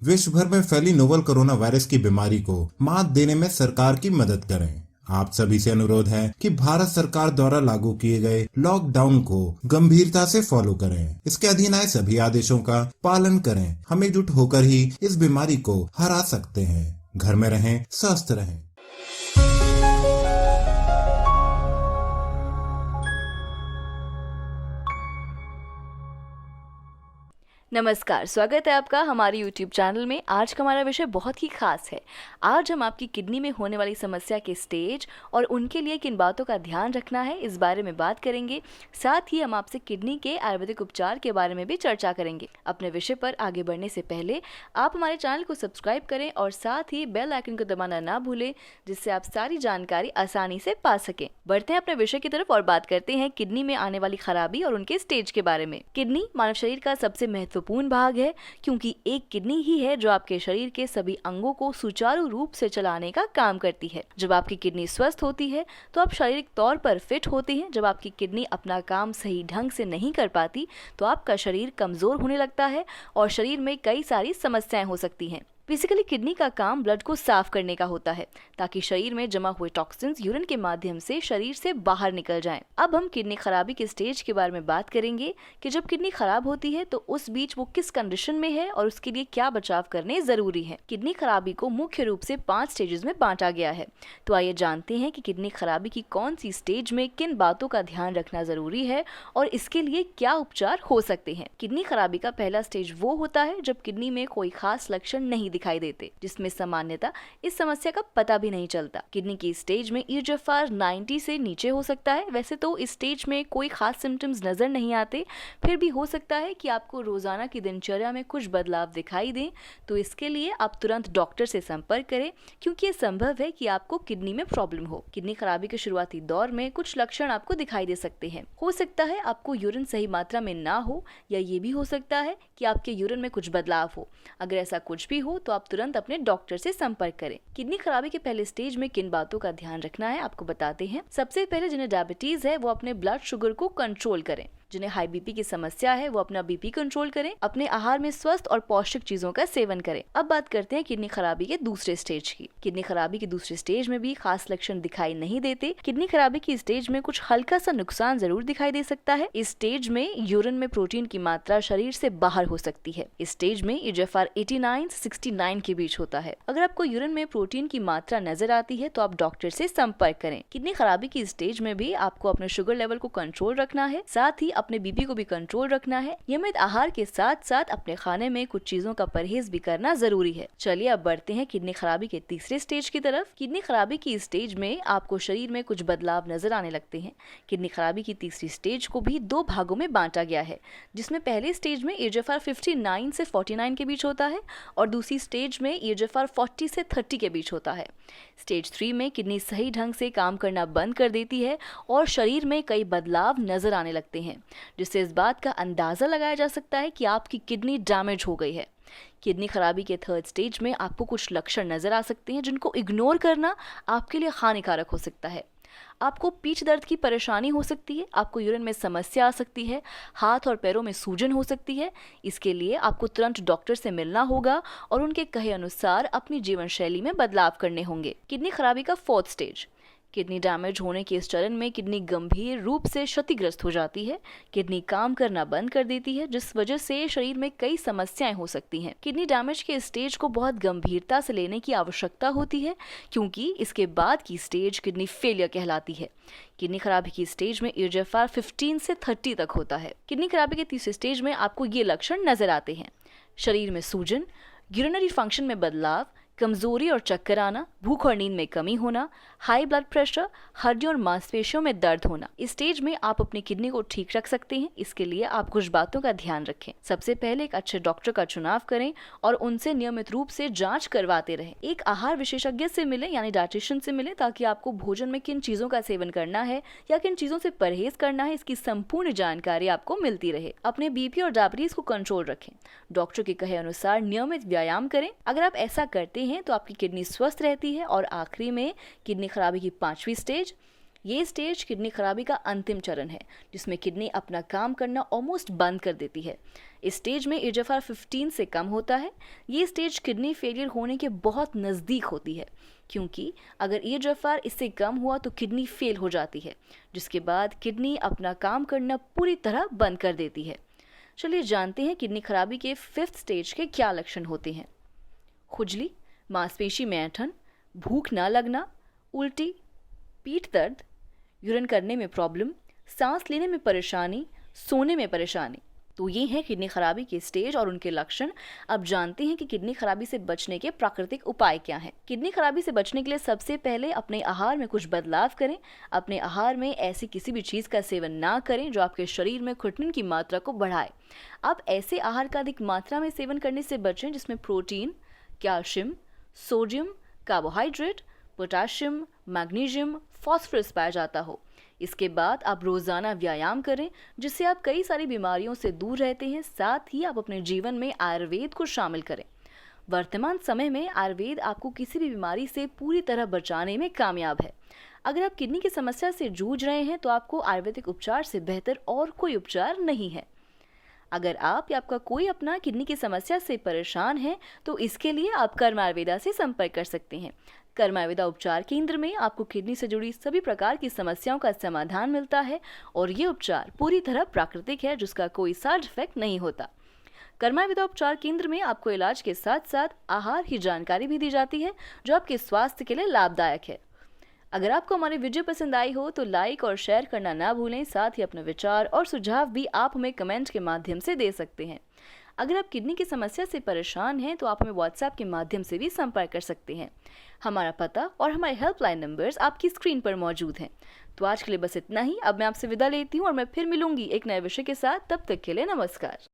विश्व भर में फैली नोवल कोरोना वायरस की बीमारी को मात देने में सरकार की मदद करें। आप सभी से अनुरोध है कि भारत सरकार द्वारा लागू किए गए लॉकडाउन को गंभीरता से फॉलो करें। इसके अधीन आए सभी आदेशों का पालन करें। हम एकजुट होकर ही इस बीमारी को हरा सकते हैं। घर में रहें, स्वस्थ रहें। नमस्कार, स्वागत है आपका हमारे YouTube चैनल में। आज का हमारा विषय बहुत ही खास है। आज हम आपकी किडनी में होने वाली समस्या के स्टेज और उनके लिए किन बातों का ध्यान रखना है, इस बारे में बात करेंगे। साथ ही हम आपसे किडनी के आयुर्वेदिक उपचार के बारे में भी चर्चा करेंगे। अपने विषय पर आगे बढ़ने से पहले आप हमारे चैनल को सब्सक्राइब करें और साथ ही बेल आइकन को दबाना ना भूलें, जिससे आप सारी जानकारी आसानी से पा सकें। बढ़ते हैं अपने विषय की तरफ और बात करते हैं किडनी में आने वाली खराबी और उनके स्टेज के बारे में। किडनी मानव शरीर का सबसे महत्वपूर्ण भाग है, क्योंकि एक किडनी ही है जो आपके शरीर के सभी अंगों को सुचारू रूप से चलाने का काम करती है। जब आपकी किडनी स्वस्थ होती है तो आप शारीरिक तौर पर फिट होते हैं। जब आपकी किडनी अपना काम सही ढंग से नहीं कर पाती तो आपका शरीर कमजोर होने लगता है और शरीर में कई सारी समस्याएं हो सकती हैं। बेसिकली किडनी का काम ब्लड को साफ करने का होता है, ताकि शरीर में जमा हुए टॉक्सिन्स यूरिन के माध्यम से शरीर से बाहर निकल जाएं। अब हम किडनी खराबी के स्टेज के बारे में बात करेंगे कि जब किडनी खराब होती है तो उस बीच वो किस कंडीशन में है और उसके लिए क्या बचाव करने जरूरी है। किडनी खराबी को मुख्य रूप से 5 स्टेजेस में बांटा गया है। तो आइए जानते हैं कि किडनी खराबी की कौन सी स्टेज में किन बातों का ध्यान रखना जरूरी है और इसके लिए क्या उपचार हो सकते हैं। किडनी खराबी का पहला स्टेज वो होता है जब किडनी में कोई खास लक्षण नहीं दिखाई देते, जिसमें सामान्यतः इस समस्या का पता भी नहीं चलता। किडनी की स्टेज में ईजीएफआर 90 से नीचे हो सकता है। वैसे तो इस स्टेज में कोई खास सिम्टम्स नजर नहीं आते, फिर भी हो सकता है कि आपको रोजाना की दिनचर्या में कुछ बदलाव दिखाई दें। तो इसके लिए आप तुरंत डॉक्टर से संपर्क करें, क्योंकि ये संभव है कि आपको किडनी में प्रॉब्लम हो। किडनी खराबी के शुरुआती दौर में कुछ लक्षण आपको दिखाई दे सकते हैं। हो सकता है आपको यूरिन सही मात्रा में ना हो, या ये भी हो सकता है कि आपके यूरिन में कुछ बदलाव हो। अगर ऐसा कुछ भी हो तो आप तुरंत अपने डॉक्टर से संपर्क करें। किडनी खराबी के पहले स्टेज में किन बातों का ध्यान रखना है आपको बताते हैं। सबसे पहले जिन्हें डायबिटीज है वो अपने ब्लड शुगर को कंट्रोल करें। जिन्हें हाई बीपी की समस्या है वो अपना बीपी कंट्रोल करें। अपने आहार में स्वस्थ और पौष्टिक चीजों का सेवन करें। अब बात करते हैं किडनी खराबी के दूसरे स्टेज की। किडनी खराबी के दूसरे स्टेज में भी खास लक्षण दिखाई नहीं देते। किडनी खराबी की स्टेज में कुछ हल्का सा नुकसान जरूर दिखाई दे सकता है। इस स्टेज में यूरिन में प्रोटीन की मात्रा शरीर से बाहर हो सकती है। इस स्टेज में ईजीएफआर 89 से 69 के बीच होता है। अगर आपको यूरिन में प्रोटीन की मात्रा नजर आती है तो आप डॉक्टर से संपर्क करें। किडनी खराबी की स्टेज में भी आपको अपने शुगर लेवल को कंट्रोल रखना है, साथ ही अपने बीपी को भी कंट्रोल रखना है। नियमित आहार के साथ साथ अपने खाने में कुछ चीजों का परहेज भी करना जरूरी है। चलिए अब बढ़ते हैं किडनी खराबी के तीसरे स्टेज की तरफ। किडनी खराबी की स्टेज में आपको शरीर में कुछ बदलाव नजर आने लगते हैं। किडनी खराबी की तीसरी स्टेज को भी 2 भागों में बांटा गया है, जिसमें पहले स्टेज में ईजीएफआर 59 से 49 के बीच होता है और दूसरी स्टेज में ईजीएफआर 40 से 30 के बीच होता है। स्टेज 3 में किडनी सही ढंग से काम करना बंद कर देती है और शरीर में कई बदलाव नजर आने लगते हैं, जिससे इस बात का अंदाजा लगाया जा सकता है कि आपकी किडनी डैमेज हो गई है। किडनी खराबी के थर्ड स्टेज में आपको कुछ लक्षण नजर आ सकते हैं जिनको इग्नोर करना आपके लिए हानिकारक हो सकता है। आपको पीठ दर्द की परेशानी हो सकती है, आपको यूरिन में समस्या आ सकती है, हाथ और पैरों में सूजन हो सकती है। इसके लिए आपको तुरंत डॉक्टर से मिलना होगा और उनके कहे अनुसार अपनी जीवन शैली में बदलाव करने होंगे। किडनी खराबी का फोर्थ स्टेज। किडनी डैमेज होने के इस चरण में किडनी गंभीर रूप से क्षतिग्रस्त हो जाती है। किडनी काम करना बंद कर देती है, जिस वजह से शरीर में कई समस्याएं हो सकती हैं। किडनी डैमेज के स्टेज को बहुत गंभीरता से लेने की आवश्यकता होती है, क्योंकि इसके बाद की स्टेज किडनी फेलियर कहलाती है। किडनी खराबी की स्टेज में ईजीएफआर 15 से 30 तक होता है। किडनी खराबी के तीसरे स्टेज में आपको ये लक्षण नजर आते हैं: शरीर में सूजन, यूरिनरी फंक्शन में बदलाव, कमजोरी और चक्कर आना, भूख और नींद में कमी होना, हाई ब्लड प्रेशर, हड्डियों और मांसपेशियों में दर्द होना। इस स्टेज में आप अपनी किडनी को ठीक रख सकते हैं। इसके लिए आप कुछ बातों का ध्यान रखें। सबसे पहले एक अच्छे डॉक्टर का चुनाव करें और उनसे नियमित रूप से जांच करवाते रहें। एक आहार विशेषज्ञ से मिलें, यानी डाइटिशियन से मिलें, ताकि आपको भोजन में किन चीजों का सेवन करना है या किन चीजों से परहेज करना है, इसकी संपूर्ण जानकारी आपको मिलती रहे। अपने बीपी और डायबिटीज को कंट्रोल रखें। डॉक्टर के कहे अनुसार नियमित व्यायाम करें। अगर आप ऐसा करते हैं तो आपकी किडनी स्वस्थ रहती है। और आखिरी में किडनी खराबी की 5वीं स्टेज। ये स्टेज किडनी खराबी का अंतिम चरण है, जिसमें किडनी अपना काम करना ऑलमोस्ट बंद कर देती है। इस स्टेज में एजीएफआर 15 से कम होता है। ये स्टेज किडनी फेलियर होने के बहुत नज़दीक होती है, क्योंकि अगर एजीएफआर इससे कम हुआ तो किडनी फेल हो जाती है, जिसके बाद किडनी अपना काम करना पूरी तरह बंद कर देती है। चलिए जानते हैं किडनी खराबी के 5th स्टेज के क्या लक्षण होते हैं। खुजली, मांसपेशी में ऐंठन, भूख ना लगना, उल्टी, पीठ दर्द, यूरिन करने में प्रॉब्लम, सांस लेने में परेशानी, सोने में परेशानी। तो ये हैं किडनी खराबी के स्टेज और उनके लक्षण। अब जानते हैं कि किडनी खराबी से बचने के प्राकृतिक उपाय क्या हैं। किडनी खराबी से बचने के लिए सबसे पहले अपने आहार में कुछ बदलाव करें। अपने आहार में ऐसी किसी भी चीज़ का सेवन ना करें जो आपके शरीर में खुटनिन की मात्रा को बढ़ाए। आप ऐसे आहार का अधिक मात्रा में सेवन करने से बचें जिसमें protein, calcium, sodium, carbohydrate, potassium, magnesium, phosphorus पाया जाता हो। इसके बाद आप रोज़ाना व्यायाम करें, जिससे आप कई सारी बीमारियों से दूर रहते हैं। साथ ही आप अपने जीवन में आयुर्वेद को शामिल करें। वर्तमान समय में आयुर्वेद आपको किसी भी बीमारी से पूरी तरह बचाने में कामयाब है। अगर आप किडनी की समस्या से जूझ रहे हैं तो आपको आयुर्वेदिक उपचार से बेहतर और कोई उपचार नहीं है। अगर आप या आपका कोई अपना किडनी की समस्या से परेशान है तो इसके लिए आप कर्म आयुर्वेदा से संपर्क कर सकते हैं। कर्म आयुर्वेदा उपचार केंद्र में आपको किडनी से जुड़ी सभी प्रकार की समस्याओं का समाधान मिलता है और ये उपचार पूरी तरह प्राकृतिक है, जिसका कोई साइड इफेक्ट नहीं होता। कर्म आयुर्वेदा उपचार केंद्र में आपको इलाज के साथ साथ आहार की जानकारी भी दी जाती है, जो आपके स्वास्थ्य के लिए लाभदायक है। अगर आपको हमारी वीडियो पसंद आई हो तो लाइक और शेयर करना ना भूलें। साथ ही अपने विचार और सुझाव भी आप हमें कमेंट के माध्यम से दे सकते हैं। अगर आप किडनी की समस्या से परेशान हैं तो आप हमें व्हाट्सएप के माध्यम से भी संपर्क कर सकते हैं। हमारा पता और हमारे हेल्पलाइन नंबर्स आपकी स्क्रीन पर मौजूद हैं। तो आज के लिए बस इतना ही। अब मैं आपसे विदा लेती हूँ और मैं फिर मिलूंगी एक नए विषय के साथ। तब तक के लिए नमस्कार।